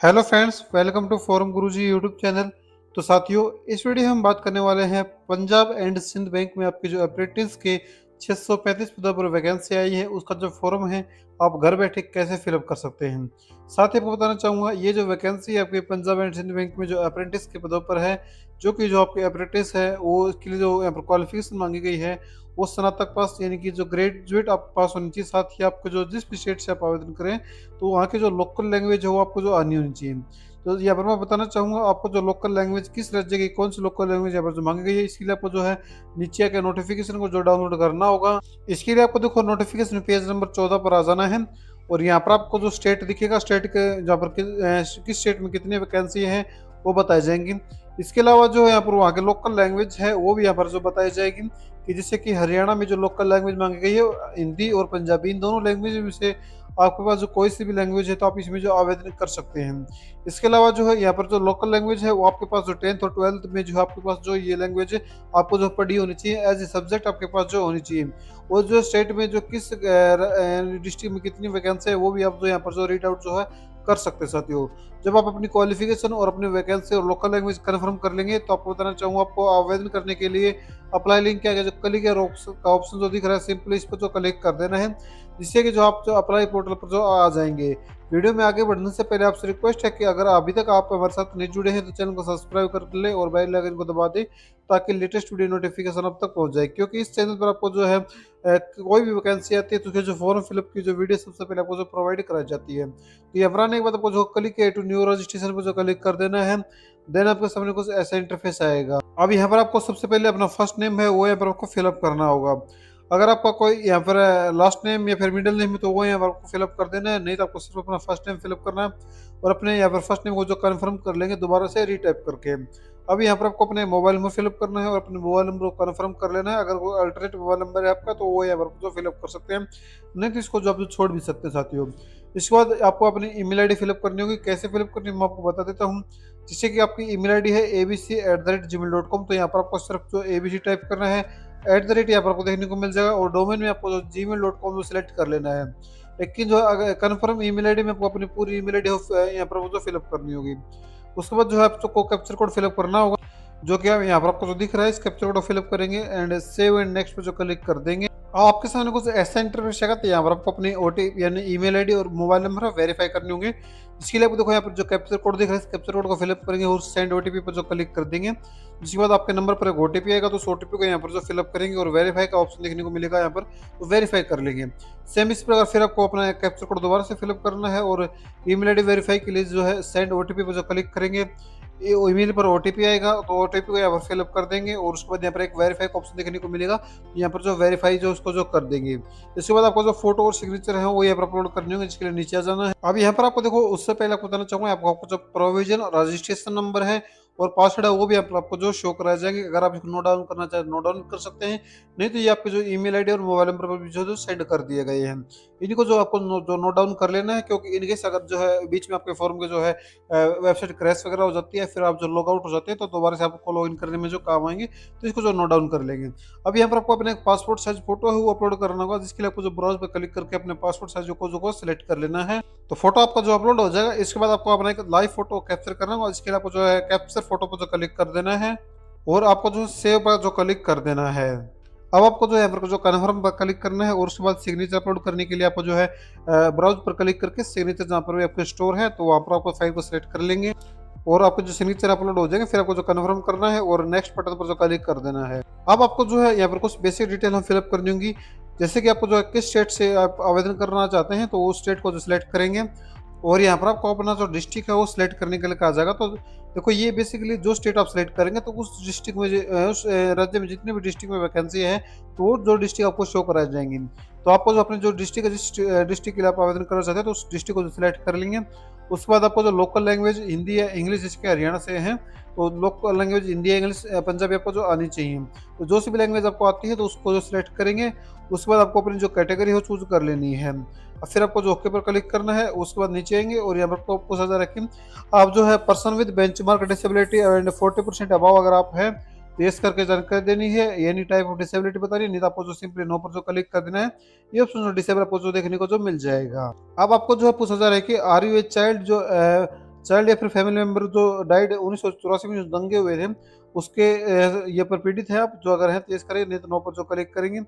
Hello friends, welcome to forum Guruji YouTube channel. तो साथियों, इस वीडियो में हम बात करने वाले हैं पंजाब एंड सिंध बैंक में आपके जो अप्रेंटिस के 635 पदों पर वैकेंसी आई है, उसका जो फॉर्म है आप घर बैठे कैसे फिलअप कर सकते हैं। साथ ही आपको बताना चाहूँगा, ये जो वैकेंसी है आपके पंजाब एंड सिंध बैंक में जो अप्रेंटिस के पदों पर है, जो आपके अप्रेंटिस है वो इसके लिए जो यहाँ पर क्वालिफिकेशन मांगी गई है वो स्नातक पास यानी कि जो ग्रेजुएट आप पास होनी चाहिए। साथ ही आपको जो जिस भी स्टेट से आप आवेदन करें तो वहाँ की जो लोकल लैंग्वेज है वो आपको जो आनी होनी चाहिए। तो यहाँ पर मैं बताना चाहूँगा आपको जो लोकल लैंग्वेज किस राज्य की कौन सी लोकल लैंग्वेज यहाँ पर जो मांगी गई है, इसके लिए आपको जो है नीचे आके नोटिफिकेशन को जो डाउनलोड करना होगा। इसके लिए आपको देखो नोटिफिकेशन पेज नंबर 14 पर आ जाना है और यहाँ पर आपको जो स्टेट दिखेगा, स्टेट के जहाँ पर किस स्टेट में कितनी वैकेंसी है वो बताई जाएंगी। इसके अलावा जो है यहाँ पर वहाँ के लोकल लैंग्वेज है वो भी यहाँ पर जो बताई जाएगी कि जैसे कि हरियाणा में जो लोकल लैंग्वेज मांगी गई है हिंदी और पंजाबी, इन दोनों लैंग्वेज में से आपके पास जो कोई सी भी लैंग्वेज है तो आप इसमें जो आवेदन कर सकते हैं। इसके अलावा जो है यहाँ पर जो लोकल लैंग्वेज है वो आपके पास जो 10th और 12th में जो आपके पास जो ये लैंग्वेज है आपको जो पढ़ी होनी चाहिए, एज ए सब्जेक्ट आपके पास जो होनी चाहिए। और जो स्टेट में जो किस डिस्ट्रिक्ट में कितनी वैकेंसी है वो भी आप जो यहाँ पर जो रीड आउट जो है कर सकते हैं। साथियों, जब आप अपनी क्वालिफिकेशन और अपनी वैकेंसी और लोकल लैंग्वेज कंफर्म कर लेंगे तो आपको बताना चाहूँगा, आपको आवेदन करने के लिए अप्लाई लिंक क्या है, जो क्लिक का ऑप्शन जो दिख रहा है, सिंपली इस पर जो क्लिक कर देना है, जिससे कि जो आप जो अप्लाई पोर्टल पर जो आ जाएंगे। वीडियो में आगे बढ़ने से पहले आपसे रिक्वेस्ट है कि अगर अभी तक आप हमारे साथ नहीं जुड़े हैं तो चैनल को सब्सक्राइब कर ले और बेल आइकन को दबा दें, ताकि लेटेस्ट वीडियो नोटिफिकेशन अब तक पहुंच जाए। क्योंकि इस चैनल पर आपको जो है कोई भी वैकेंसी आती है तो उसके जो फॉर्म फिलअप की जो वीडियो सबसे पहले आपको जो प्रोवाइड कराई जाती है। तो ये आने के बाद आपको जो क्लिक है टू न्यू रजिस्ट्रेशन पर जो क्लिक कर देना है, देन आपके सामने कुछ ऐसा इंटरफेस आएगा। अब यहाँ पर आपको सबसे पहले अपना फर्स्ट नेम है वो यहाँ पर आपको फिलअप करना होगा। अगर आपका कोई यहाँ पर लास्ट नेम या फिर मिडिल नेम है तो वो यहाँ पर आपको फिलअप कर देना है, नहीं तो आपको सिर्फ अपना फर्स्ट नेम फिलअप करना है और अपने यहाँ पर फर्स्ट नेम को जो कन्फर्म कर लेंगे दोबारा से रीटाइप करके। अब यहाँ पर आपको अपने मोबाइल नंबर फिलअप करना है और अपने मोबाइल नंबर को कन्फर्म कर लेना है। अगर कोई अल्टरनेट मोबाइल नंबर है आपका तो वो यहाँ पर जो फिलअप कर सकते हैं, नहीं तो इसको जो आप जो छोड़ भी सकते हैं। साथियों, इसके बाद आपको अपनी ईमेल आईडी फिलअप करनी होगी। कैसे फिलअप करनी है मैं आपको बता देता हूँ। जिससे कि आपकी ईमेल आईडी है abc@gmail.com, तो यहाँ पर आपको सिर्फ जो abc टाइप करना है, @ यहाँ पर आपको देखने को मिल जाएगा और डोमेन में आपको gmail.com को सिलेक्ट कर लेना है। लेकिन जो अगर कन्फर्म ईमेल आईडी में आपको अपनी पूरी ईमेल आईडी यहाँ पर वो जो फिलअप करनी होगी। उसके बाद जो है आपको कैप्चर कोड फिलअप करना होगा, जो कि आप यहाँ पर आपको जो दिख रहा है इस कैप्चर कोड फिलअप करेंगे एंड सेव एंड नेक्स्ट पे जो क्लिक कर देंगे। आपके सामने कुछ ऐसा इंटरफेस आएगा, तो यहाँ पर आपको अपनी ओटीपी यानी ईमेल आईडी और मोबाइल नंबर वेरीफाई करने होंगे। इसके लिए आपको देखो यहाँ पर जो कैप्चर कोड दिख रहा है इस कैप्चर कोड को फिलअप करेंगे और सेंड ओटीपी पर जो क्लिक कर देंगे। उसके बाद आपके नंबर पर एक ओटीपी आएगा, तो उस ओटीपी को यहाँ पर जो फिलअप करेंगे और वेरीफाई का ऑप्शन देखने को मिलेगा यहाँ पर, तो वेरीफाई कर लेंगे। सेम इस प्रकार फिर आपको अपना कैप्चर कोड दोबारा से फिलअप करना है और ईमेल आईडी वेरीफाई के लिए जो है सेंड ओटीपी पर जो क्लिक करेंगे, ईमेल पर ओटीपी आएगा तो ओटीपी को यहाँ पर फिलअप कर देंगे और उसके बाद यहाँ पर एक वेरीफाई का ऑप्शन देखने को मिलेगा, यहाँ पर जो वेरीफाई जो उसको जो कर देंगे। इसके बाद आपको जो फोटो और सिग्नेचर है वो यहाँ पर अपलोड करनी होगी, जिसके लिए नीचे आ जाना है। अब यहाँ पर आपको देखो उससे पहले आपको बताना चाहूंगा, आपको जो प्रोविजन रजिस्ट्रेशन नंबर है और पासवर्ड है वो भी आपको जो शो कराए जाएंगे। अगर आप इसको नोट डाउन करना चाहें नोट डाउन कर सकते हैं, नहीं तो ये आपके जो ईमेल आईडी और मोबाइल नंबर पर भी जो सेंड कर दिए गए हैं। इनको जो आपको जो नोट डाउन कर लेना है, क्योंकि इनकेस अगर जो है बीच में आपके फॉर्म के जो है वेबसाइट क्रैश वगैरह हो जाती है, फिर आप जो लॉग आउट हो जाते हैं तो दोबारा से आपको लॉग इन करने में जो काम आएंगे, तो इसको जो नोट डाउन कर लेंगे। अब यहाँ पर आपको अपने पासपोर्ट साइज फोटो है वो अपलोड करना होगा, जिसके लिए आपको जो ब्राउज पर क्लिक करके अपने पासपोर्ट साइज को सिलेक्ट कर लेना है। तो फोटो आपका जो अपलोड हो जाएगा, इसके बाद आपको अपना एक लाइव फोटो कैप्चर करना होगा, इसके लिए आपको जो है कैप्चर फोटो पर जो क्लिक कर देना है और आपको जो सेव पर जो क्लिक कर देना है। अब आपको जो है यहाँ पर जो कन्फर्म पर क्लिक करना है और उसके बाद सिग्नेचर अपलोड करने के लिए आपको जो है ब्राउज पर क्लिक करके सिग्नेचर जहाँ पर भी आपके स्टोर है तो वहाँ पर आपको फाइल को सिलेक्ट कर लेंगे और आपको जो सिग्नेचर अपलोड हो जाएंगे, फिर आपको जो कन्फर्म करना है और नेक्स्ट बटन पर जो क्लिक कर देना है। अब आपको जो है यहाँ पर कुछ बेसिक डिटेल हम फिलअप करनी होंगी, जैसे कि आपको जो है किस स्टेट से आप आवेदन करना चाहते हैं तो उस स्टेट को जो सिलेक्ट करेंगे और यहाँ पर आपको अपना जो डिस्ट्रिक्ट है वो सिलेक्ट करने के लिए कहा जाएगा। तो देखो ये बेसिकली जो स्टेट आप सिलेक्ट करेंगे तो उस डिस्ट्रिक्ट में उस राज्य में जितने भी डिस्ट्रिक्ट में वैकेंसी है तो वो जो डिस्ट्रिक्ट आपको शो कराई जाएंगी। तो आपको जो अपने जो डिस्ट्रिक्ट है, जिस डिस्ट्रिक्ट के लिए आप आवेदन करना चाहते हैं तो उस डिस्ट्रिक्ट को जो सिलेक्ट कर लेंगे। उसके बाद आपको जो लोकल लैंग्वेज हिंदी या इंग्लिश, जिसके हरियाणा से हैं तो लोकल लैंग्वेज हिंदी या इंग्लिश पंजाबी आपको जो आनी चाहिए, तो जो सी भी लैंग्वेज आपको आती है तो उसको जो सिलेक्ट करेंगे। उसके बाद आपको अपनी जो कैटेगरी हो चूज कर लेनी है और फिर आपको जो ओके पर क्लिक करना है। उसके बाद नीचे आएंगे और यहाँ पर आपको पूछा जा रहा है कि आप जो है person with benchmark disability and 40% above अगर आप है तो यस करके जानकारी देनी है, एनी टाइप ऑफ डिसेबिलिटी बतानी है, नहीं तो आपको जो सिंपली नो पर जो क्लिक कर देना है। ये ऑप्शन जो डिसेबल आपको जो देखने को जो मिल जाएगा। अब आपको जो है पूछा जा रहा है कि आर यू ए चाइल्ड जो चाइल्ड या फिर फैमिली मेंबर जो डाइड 1984 में जो दंगे हुए थे उसके ये पर पीड़ित है आप, जो अगर हैं तो यस करेंगे, नहीं तो नो पर जो क्लिक करेंगे।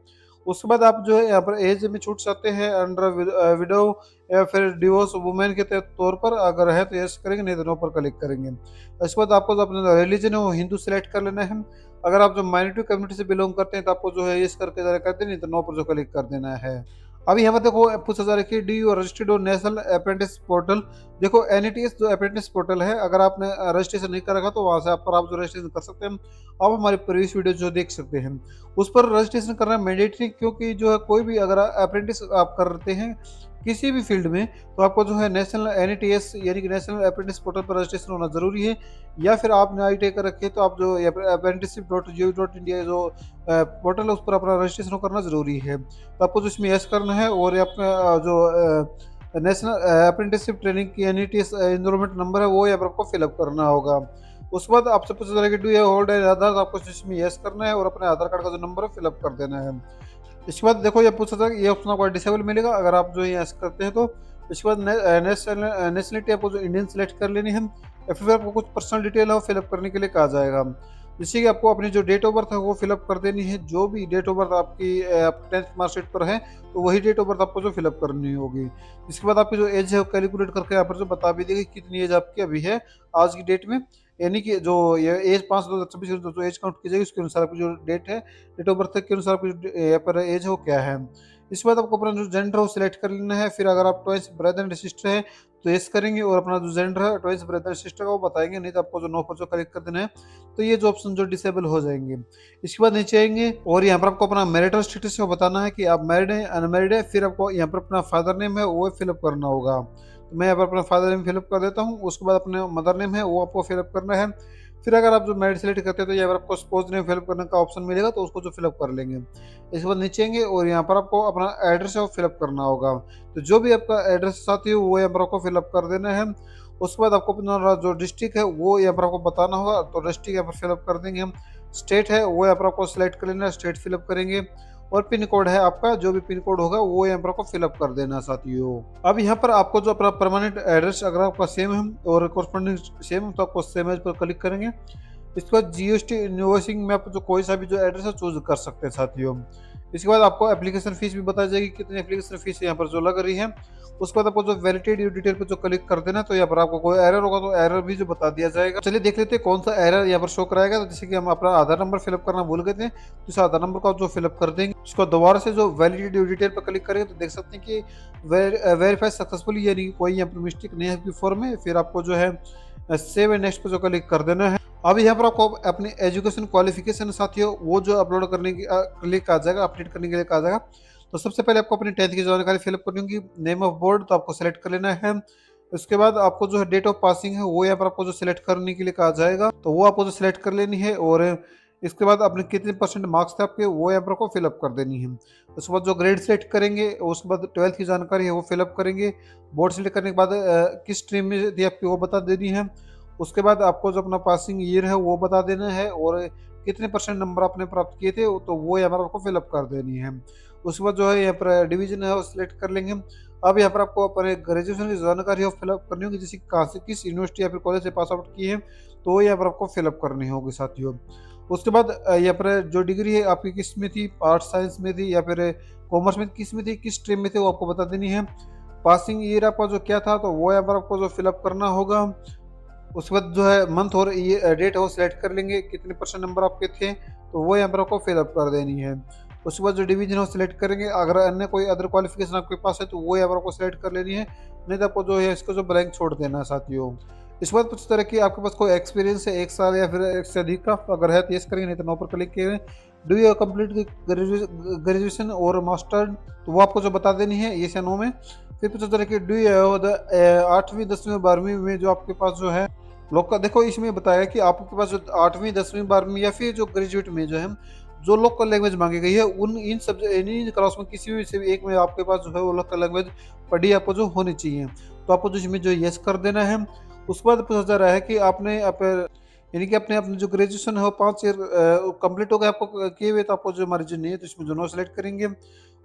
उसके बाद आप जो है यहाँ पर एज में छूट सकते हैं अंडर विडो या फिर डिवोर्स वुमेन के तौर पर, अगर है तो यस करेंगे, नहीं तो नो पर क्लिक करेंगे। इसके बाद आपको जो अपना रिलीजन है वो हिंदू सेलेक्ट कर लेना है। अगर आप जो माइनॉरिटी कम्युनिटी से बिलोंग करते हैं तो आपको जो है यस करके जरा कर देना, नहीं तो नो पर जो क्लिक कर देना है। अब यहाँ पर देखो पूछा जा रहा है कि D you registered on national apprentice portal. देखो एनईटीएस जो अप्रेंटिस पोर्टल है, अगर आपने रजिस्ट्रेशन नहीं कर रखा तो वहाँ से आप पर आप जो रजिस्ट्रेशन कर सकते हैं। आप हमारी प्रीवियस वीडियो जो देख सकते हैं उस पर रजिस्ट्रेशन करना मैंडेटरी, क्योंकि जो है कोई भी अगर अप्रेंटिस आप करते हैं किसी भी फील्ड में तो आपको जो है नेशनल एनईटीएस यानी कि नेशनल अप्रेंटिस पोर्टल पर रजिस्ट्रेशन होना जरूरी है। या फिर आपने आईटीआई कर रखी है तो आप जो apprenticeship.gov.in जो पोर्टल है उस पर अपना रजिस्ट्रेशन करना जरूरी है। तो आपको जो इसमें यस करना है और अपना जो नेशनल अप्रेंटिसशिप ट्रेनिंग की एनईटीएस एनरोलमेंट नंबर है वो यहाँ पर आपको फिलअप करना होगा। उसके बाद आपसे पूछा जा रहा है कि डू यू होल्ड एन आधार, तो आपको इसमें यस करना है और अपने आधार कार्ड का जो नंबर है फिलअप कर देना है। इसके बाद देखो ये पूछा था कि ये ऑप्शन आपको डिसेबल मिलेगा अगर आप जो यस करते हैं तो। इसके बाद नेशनलिटी आपको जो इंडियन सेलेक्ट कर लेनी है, या फिर आपको कुछ पर्सनल डिटेल है वो फिलअप करने के लिए कहा जाएगा। जैसे कि आपको अपनी जो डेट ऑफ बर्थ है वो फिलअप कर देनी है, जो भी डेट ऑफ बर्थ आपकी 10th मार्कशीट पर है तो वही डेट ऑफ बर्थ आपको जो फिलअप करनी होगी। इसके बाद आपकी जो एज है वो कैलकुलेट करके यहाँ पर जो बता भी देगी कितनी एज आपकी अभी है आज की डेट में, यानी कि जो ये एज 5/2026 जो एज काउंट की जाएगी उसके अनुसार आपकी जो डेट है डेट ऑफ बर्थ के अनुसार आपकी जो यहाँ पर एज है वो क्या है। इसके बाद आपको अपना जो जेंडर है वो सिलेक्ट कर लेना है। फिर अगर आप ट्वाइस ब्रदर एंड सिस्टर है तो यस करेंगे और अपना जो जेंडर है ट्वाइस ब्रदर सिस्टर का वो बताएंगे, नहीं तो आपको जो नो पर जो क्लिक कर देना है। तो ये जो ऑप्शन जो डिसेबल हो जाएंगे। इसके बाद नीचे आएंगे और यहाँ पर आपको अपना मैरिटल स्टेटस को बताना है कि आप मैरिड है अनमैरिड है। फिर आपको यहाँ पर अपना फादर नेम है वो फिलअप करना होगा। तो मैं यहाँ पर अपना फादर नेम फिलअप कर देता हूँ। उसके बाद अपने मदर नेम है वो आपको फिलअप करना है। फिर अगर आप जो मैरिड सेलेक्ट करते हैं तो यहाँ पर आपको स्पोज नेम फिलअप करने का ऑप्शन मिलेगा, तो उसको जो फिलअप कर लेंगे। इसके बाद नीचे आएंगे और यहाँ पर आपको अपना एड्रेस है वो फिलअप करना होगा। तो जो भी आपका एड्रेस साथी हो वो यहाँ पर आपको फिलअप कर देना है। उसके बाद आपको अपना जो डिस्ट्रिक्ट है वो यहाँ पर आपको बताना होगा, तो डिस्ट्रिक्ट यहाँ पर फिलअप कर देंगे हम। स्टेट है वो यहाँ पर आपको सिलेक्ट कर लेना है, स्टेट फिलअप करेंगे। और पिन कोड है आपका, जो भी पिन कोड होगा वो यहाँ पर आपको फिलअप कर देना साथियों। अब यहाँ पर आपको जो अपना परमानेंट एड्रेस अगर आपका सेम है और कॉरस्पॉन्डिंग सेम है तो आपको सेम एज पर क्लिक करेंगे। इसके बाद जीएसटी इनवॉइसिंग में आप जो कोई सा भी जो एड्रेस है चूज कर सकते हैं साथियों। इसके बाद आपको एप्लीकेशन फीस भी बताई जाएगी कितनी एप्लीकेशन फीस यहाँ पर जो लग रही है। उसके बाद आपको जो वैलिडेट डिटेल पर जो क्लिक कर देना तो यहाँ पर आपको कोई एरर होगा तो एरर भी जो बता दिया जाएगा। चलिए देख लेते हैं कौन सा एरर यहाँ पर शो कराएगा। तो जैसे कि हम अपना आधार नंबर फिलअप करना भूल गए थे तो इस आधार नंबर को जो फिलअप कर देंगे उसको दोबारा से जो वैलिडेट डिटेल पर क्लिक करेंगे तो देख सकते हैं कि वेरीफाई सक्सेसफुली, यानी कोई यहाँ पर मिस्टेक नहीं है आपकी फॉर्म में। फिर आपको जो है सेव एंड नेक्स्ट पर जो क्लिक कर देना है। अब यहाँ पर आपको अपनी एजुकेशन क्वालिफिकेशन साथियों वो जो अपलोड करने के लिए कहा जाएगा, अपडेट करने के लिए कहा जाएगा। तो सबसे पहले आपको अपनी 10th की जानकारी फिलअप करनी होगी। नेम ऑफ बोर्ड तो आपको सेलेक्ट कर लेना है। उसके बाद आपको जो है डेट ऑफ पासिंग है वो यहाँ पर आपको जो सिलेक्ट करने के लिए कहा जाएगा, तो वो आपको जो सिलेक्ट कर लेनी है। और इसके बाद अपने कितने % मार्क्स थे आपके वो यहाँ पर आपको फिलअप कर देनी है। उसके बाद जो ग्रेड सेलेक्ट करेंगे उसके बाद 12th की जानकारी है वो फिलअप करेंगे। बोर्ड सेलेक्ट करने के बाद किस स्ट्रीम में थी आपकी वो बता देनी है। उसके बाद आपको जो अपना पासिंग ईयर है वो बता देना है और कितने % नंबर आपने प्राप्त किए थे तो वो यहाँ पर आपको फिलअप कर देनी है। उसके बाद जो है यहाँ पर डिवीजन है वो सिलेक्ट कर लेंगे। अब यहाँ पर आपको अपने ग्रेजुएशन की जानकारी है फिलअप करनी होगी, जैसे कहाँ से किस यूनिवर्सिटी या फिर कॉलेज से पास आउट की है तो वो यहाँ पर आपको फिलअप करनी होगी साथियों। उसके बाद यहाँ पर जो डिग्री है आपकी किस में थी, आर्ट्स साइंस में थी या फिर कॉमर्स में किस में थी, किस स्ट्रीम में थे वो आपको बता देनी है। पासिंग ईयर आपका जो क्या था तो वो यहाँ पर आपको जो फिलअप करना होगा। उसके बाद जो है मंथ और ये डेट है वो सिलेक्ट कर लेंगे, कितने % नंबर आपके थे तो वो यहाँ पर आपको फिलअप कर देनी है। उसके बाद जो डिवीजन है वो सिलेक्ट करेंगे। अगर अन्य कोई अदर क्वालिफिकेशन आपके पास है तो वो यहाँ पर आपको सिलेक्ट कर लेनी है, नहीं तो आपको जो है इसको जो ब्लैंक छोड़ देना है साथियों। इसके बाद कुछ तरह की आपके पास कोई एक्सपीरियंस है 1 साल या फिर 1 से अधिक का, अगर है तो यस करेंगे, नहीं तो नो पर क्लिक करेंगे। डू यू कंप्लीट ग्रेजुएशन और मास्टर तो वो आपको जो बता देनी है ये से नो में। फिर कुछ तरह की डू यू 8वीं 10वीं 12वीं में जो आपके पास जो है लोग का, देखो इसमें बताया कि आपके पास जो 8वीं 10वीं 12वीं या फिर जो ग्रेजुएट में जो है जो लोकल लैंग्वेज मांगी गई है उन इन सब्जेक्ट इन क्लास में किसी भी से एक में आपके पास जो है वो लोकल लैंग्वेज पढ़ी आपको जो होनी चाहिए, तो आपको जो इसमें जो यस कर देना है। उसके बाद पूछा जा रहा है कि आपने यानी कि अपने अपने जो ग्रेजुएशन है वो 5 ईयर कंप्लीट हो गया आपको किए हुए, तो आपको जो मार्जिन नहीं है तो इसमें जो नो सेलेक्ट करेंगे।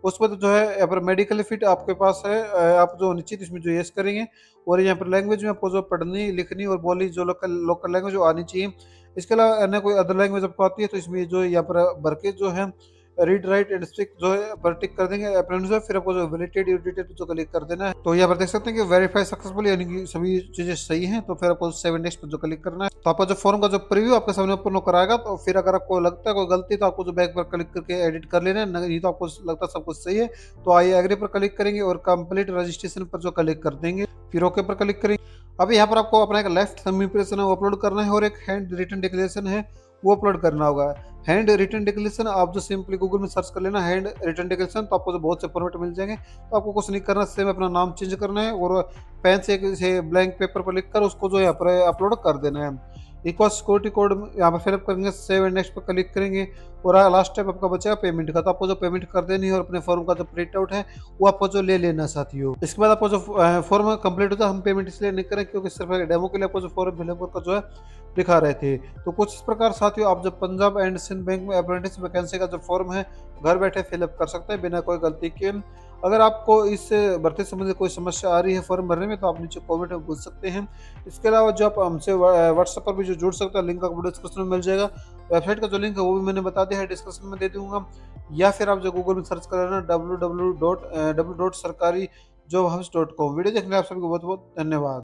उस पर जो है यहाँ पर मेडिकल फिट आपके पास है, आप जो निश्चित इसमें जो यस करेंगे। और यहाँ पर लैंग्वेज में आपको जो पढ़नी लिखनी और बोली जो लोकल लोकल लैंग्वेज वो आनी चाहिए। इसके अलावा अन्य कोई अदर लैंग्वेज आपको आती है तो इसमें जो यहाँ पर भर के जो है रीड राइट एंड स्पीक जो है पर टिक कर देंगे अप्रेंटिस में, फिर आपको जो वैलिडेटेड एडिटेड पे जो क्लिक कर देना है। तो यहाँ पर देख सकते हैं कि वेरीफाई सक्सेसफुल, यानी कि सभी चीजें सही हैं। तो फिर आपको 7 नेक्स्ट पर जो क्लिक करना है। तो आपका जो फॉर्म का जो प्रीव्यू आपके सामने ओपन होकर आएगा। तो फिर अगर आपको लगता है कोई गलती तो आपको जो बैक पर क्लिक करके एडिट कर लेना है, नहीं तो आपको लगता है सब कुछ सही है तो आई एग्री पर क्लिक करेंगे और कंप्लीट रजिस्ट्रेशन पर जो क्लिक कर देंगे, फिर ओके पर क्लिक करेंगे। अब यहाँ पर आपको अपना एक लेफ्ट थंब इम्प्रेशन है वो अपलोड करना है और एक हैंड रिटन डिक्लेरेशन है वो अपलोड करना होगा। हैंड रिटन डिक्लेरेशन आप जो सिंपली गूगल में सर्च कर लेना हैंड रिटन डिक्लेरेशन, तो आपको जो बहुत से फॉर्मेट मिल जाएंगे। तो आपको कुछ नहीं करना, सेम अपना नाम चेंज करना है और पेन से ब्लैंक पेपर पर लिख कर उसको जो यहाँ पर अपलोड कर देना है। एक और सिक्योरिटी कोड यहाँ पर फिलअप करेंगे, सेव एंड नेक्स्ट पर क्लिक करेंगे और लास्ट स्टेप आपका बचेगा पेमेंट का। तो आपको जो पेमेंट कर देनी है और अपने फॉर्म का जो प्रिंट आउट है वो आपको जो ले लेना साथियों। इसके बाद आपको जो फॉर्म कंप्लीट होता है, हम पेमेंट इसलिए नहीं करें क्योंकि सिर्फ डेमो के लिए आपको जो फॉर्म फिलअप का जो है दिखा रहे थे। तो कुछ इस प्रकार साथियों आप जो पंजाब एंड सिंध बैंक में अप्रेंटिस वैकेंसी का जो फॉर्म है घर बैठे फिलअप कर सकते हैं बिना कोई गलती के। अगर आपको इस भर्ती संबंधी कोई समस्या आ रही है फॉर्म भरने में तो आप नीचे कमेंट में पूछ सकते हैं। इसके अलावा जो आप हमसे व्हाट्सएप पर भी जो जुड़ सकते हैं, लिंक आपको डिस्क्रिप्शन में मिल जाएगा। वेबसाइट का जो लिंक है वो भी मैंने बता दिया है, डिस्क्रिप्शन में दे दूंगा। या फिर आप जो गूगल में सर्च कर लेना www.सरकारी जॉब हब्स.com। वीडियो देखने आप सभी को बहुत बहुत धन्यवाद।